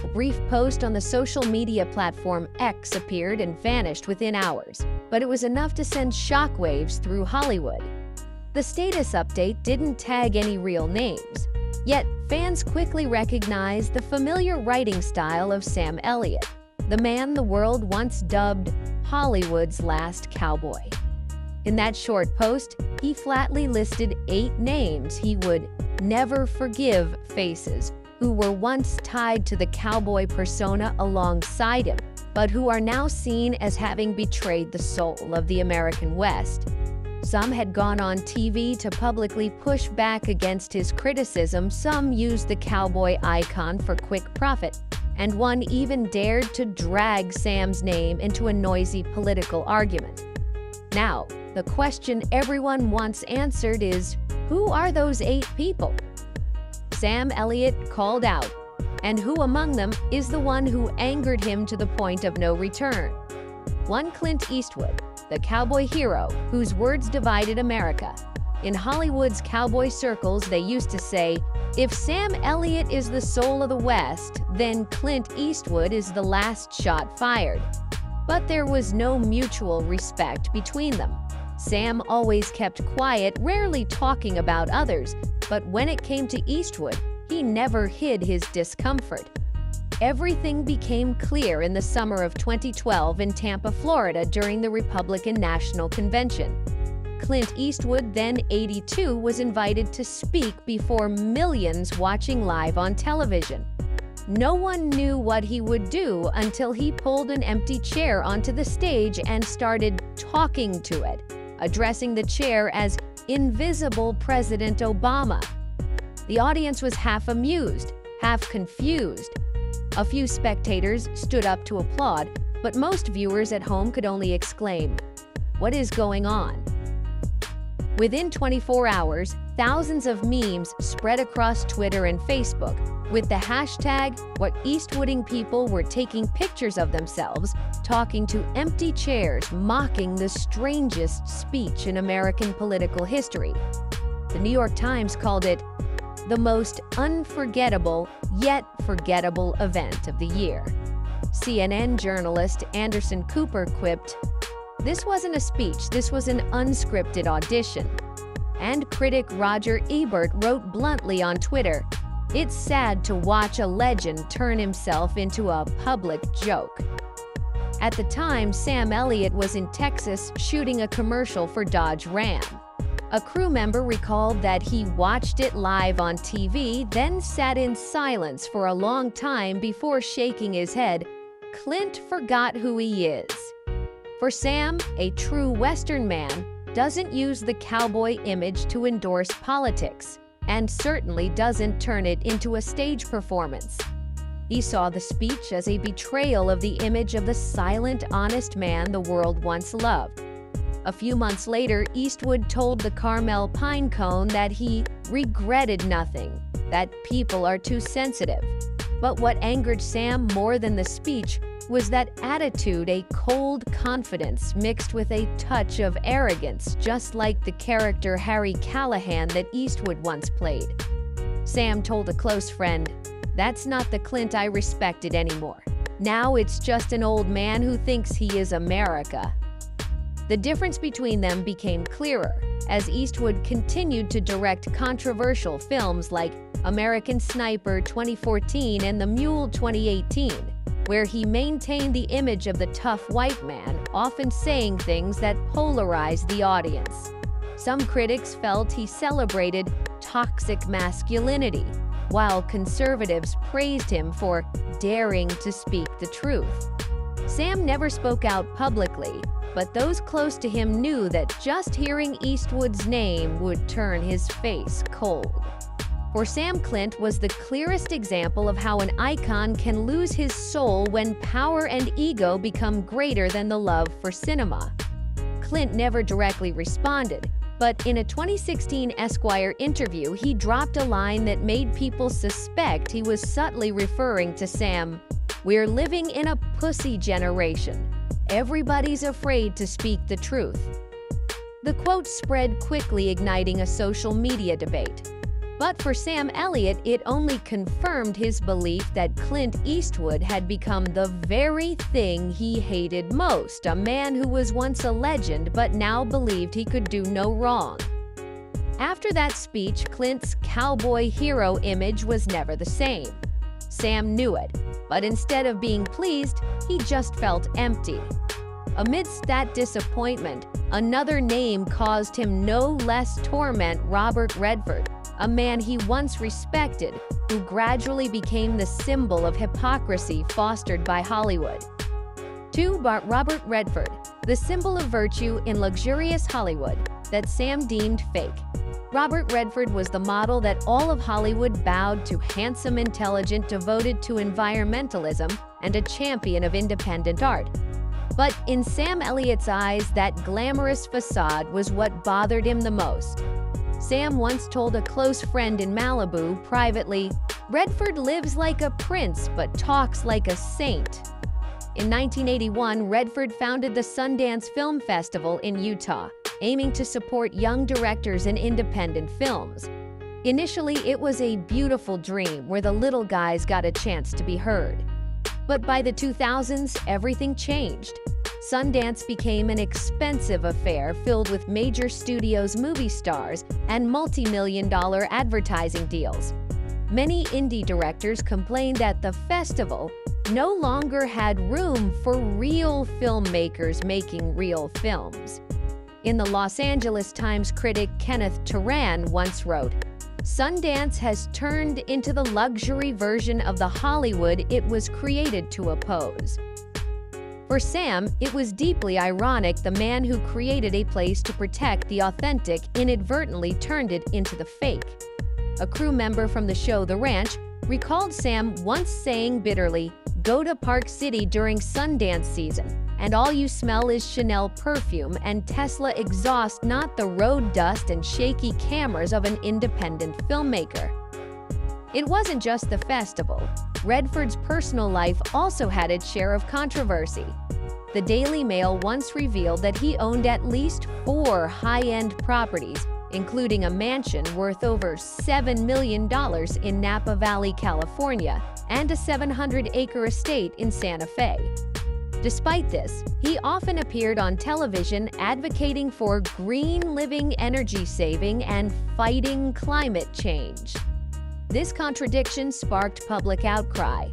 brief post on the social media platform X appeared and vanished within hours, but it was enough to send shockwaves through Hollywood. The status update didn't tag any real names, yet fans quickly recognized the familiar writing style of Sam Elliott, the man the world once dubbed Hollywood's last cowboy. In that short post, he flatly listed 8 names he would never forgive faces who were once tied to the cowboy persona alongside him, but who are now seen as having betrayed the soul of the American West. Some had gone on TV to publicly push back against his criticism, some used the cowboy icon for quick profit, and one even dared to drag Sam's name into a noisy political argument. Now, the question everyone wants answered is, who are those 8 people? Sam Elliott called out, and who among them is the one who angered him to the point of no return? One Clint Eastwood, the cowboy hero whose words divided America. In Hollywood's cowboy circles, they used to say, if Sam Elliott is the soul of the West, then Clint Eastwood is the last shot fired. But there was no mutual respect between them. Sam always kept quiet, rarely talking about others, but when it came to Eastwood, he never hid his discomfort. Everything became clear in the summer of 2012 in Tampa, Florida, during the Republican National Convention. Clint Eastwood, then 82, was invited to speak before millions watching live on television. No one knew what he would do until he pulled an empty chair onto the stage and started talking to it, addressing the chair as Invisible President Obama. The audience was half amused, half confused. A few spectators stood up to applaud, but most viewers at home could only exclaim, "What is going on?" Within 24 hours, thousands of memes spread across Twitter and Facebook, with the hashtag #WhatEastwooding. People were taking pictures of themselves, talking to empty chairs, mocking the strangest speech in American political history. The New York Times called it the most unforgettable yet forgettable event of the year. CNN journalist Anderson Cooper quipped, "This wasn't a speech, this was an unscripted audition." And critic Roger Ebert wrote bluntly on Twitter, "It's sad to watch a legend turn himself into a public joke." At the time, Sam Elliott was in Texas shooting a commercial for Dodge Ram. A crew member recalled that he watched it live on TV, then sat in silence for a long time before shaking his head. Clint forgot who he is. For Sam, a true Western man doesn't use the cowboy image to endorse politics, and certainly doesn't turn it into a stage performance. He saw the speech as a betrayal of the image of the silent, honest man the world once loved. A few months later, Eastwood told the Carmel Pinecone that he regretted nothing, that people are too sensitive. But what angered Sam more than the speech was that attitude, a cold confidence mixed with a touch of arrogance, just like the character Harry Callahan that Eastwood once played. Sam told a close friend, "That's not the Clint I respected anymore. Now it's just an old man who thinks he is America." The difference between them became clearer as Eastwood continued to direct controversial films like American Sniper 2014 and The Mule 2018, where he maintained the image of the tough white man, often saying things that polarized the audience. Some critics felt he celebrated toxic masculinity, while conservatives praised him for daring to speak the truth. Sam never spoke out publicly, but those close to him knew that just hearing Eastwood's name would turn his face cold. For Sam, Clint was the clearest example of how an icon can lose his soul when power and ego become greater than the love for cinema. Clint never directly responded, but in a 2016 Esquire interview, he dropped a line that made people suspect he was subtly referring to Sam. "We're living in a pussy generation. Everybody's afraid to speak the truth." The quote spread quickly, igniting a social media debate. But for Sam Elliott, it only confirmed his belief that Clint Eastwood had become the very thing he hated most, a man who was once a legend but now believed he could do no wrong. After that speech, Clint's cowboy hero image was never the same. Sam knew it, but instead of being pleased, he just felt empty. Amidst that disappointment, another name caused him no less torment: Robert Redford, a man he once respected, who gradually became the symbol of hypocrisy fostered by Hollywood. Robert Redford, the symbol of virtue in luxurious Hollywood that Sam deemed fake. Robert Redford was the model that all of Hollywood bowed to: handsome, intelligent, devoted to environmentalism, and a champion of independent art. But in Sam Elliott's eyes, that glamorous facade was what bothered him the most. Sam once told a close friend in Malibu privately, "Redford lives like a prince but talks like a saint." In 1981, Redford founded the Sundance Film Festival in Utah, aiming to support young directors and independent films. Initially, it was a beautiful dream where the little guys got a chance to be heard. But by the 2000s, everything changed. Sundance became an expensive affair filled with major studios' movie stars and multi-million-dollar advertising deals. Many indie directors complained that the festival no longer had room for real filmmakers making real films. In the Los Angeles Times critic Kenneth Turan once wrote, "Sundance has turned into the luxury version of the Hollywood it was created to oppose." For Sam, it was deeply ironic the man who created a place to protect the authentic inadvertently turned it into the fake. A crew member from the show The Ranch recalled Sam once saying bitterly, "Go to Park City during Sundance season, and all you smell is Chanel perfume and Tesla exhaust, not the road dust and shaky cameras of an independent filmmaker." It wasn't just the festival. Redford's personal life also had its share of controversy. The Daily Mail once revealed that he owned at least 4 high-end properties, including a mansion worth over $7 million in Napa Valley, California, and a 700-acre estate in Santa Fe. Despite this, he often appeared on television advocating for green living, energy saving, and fighting climate change. This contradiction sparked public outcry.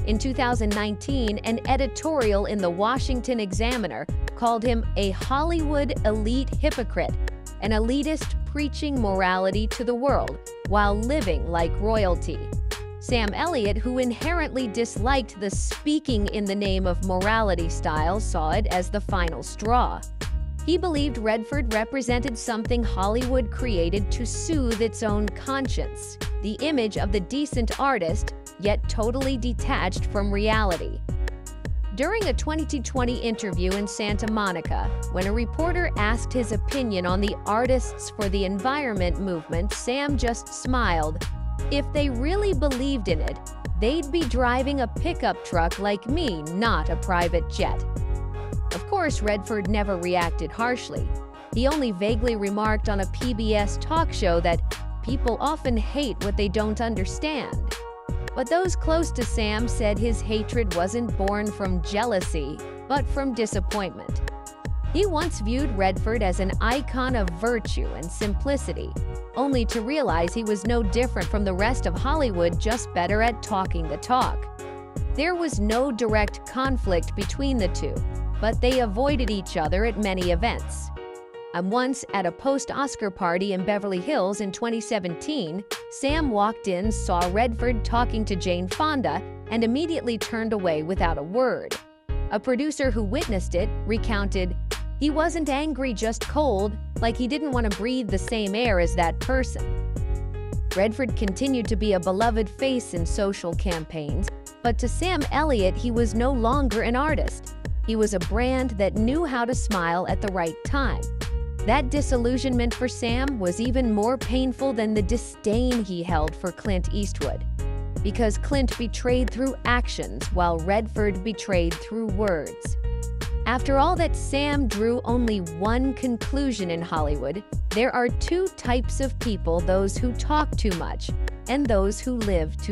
In 2019, an editorial in the Washington Examiner called him a Hollywood elite hypocrite, an elitist preaching morality to the world while living like royalty. Sam Elliott, who inherently disliked the speaking in the name of morality style, saw it as the final straw. He believed Redford represented something Hollywood created to soothe its own conscience, the image of the decent artist, yet totally detached from reality. During a 2020 interview in Santa Monica, when a reporter asked his opinion on the Artists for the Environment movement, Sam just smiled. "If they really believed in it, they'd be driving a pickup truck like me, not a private jet." Of course, Redford never reacted harshly. He only vaguely remarked on a PBS talk show that people often hate what they don't understand. But those close to Sam said his hatred wasn't born from jealousy, but from disappointment. He once viewed Redford as an icon of virtue and simplicity, only to realize he was no different from the rest of Hollywood, just better at talking the talk. There was no direct conflict between the two, but they avoided each other at many events. And once, at a post-Oscar party in Beverly Hills in 2017, Sam walked in, saw Redford talking to Jane Fonda, and immediately turned away without a word. A producer who witnessed it recounted, "He wasn't angry, just cold, like he didn't want to breathe the same air as that person." Redford continued to be a beloved face in social campaigns, but to Sam Elliott, he was no longer an artist. He was a brand that knew how to smile at the right time. That disillusionment for Sam was even more painful than the disdain he held for Clint Eastwood. Because Clint betrayed through actions, while Redford betrayed through words. After all that, Sam drew only one conclusion in Hollywood: There are two types of people: those who talk too much and those who live too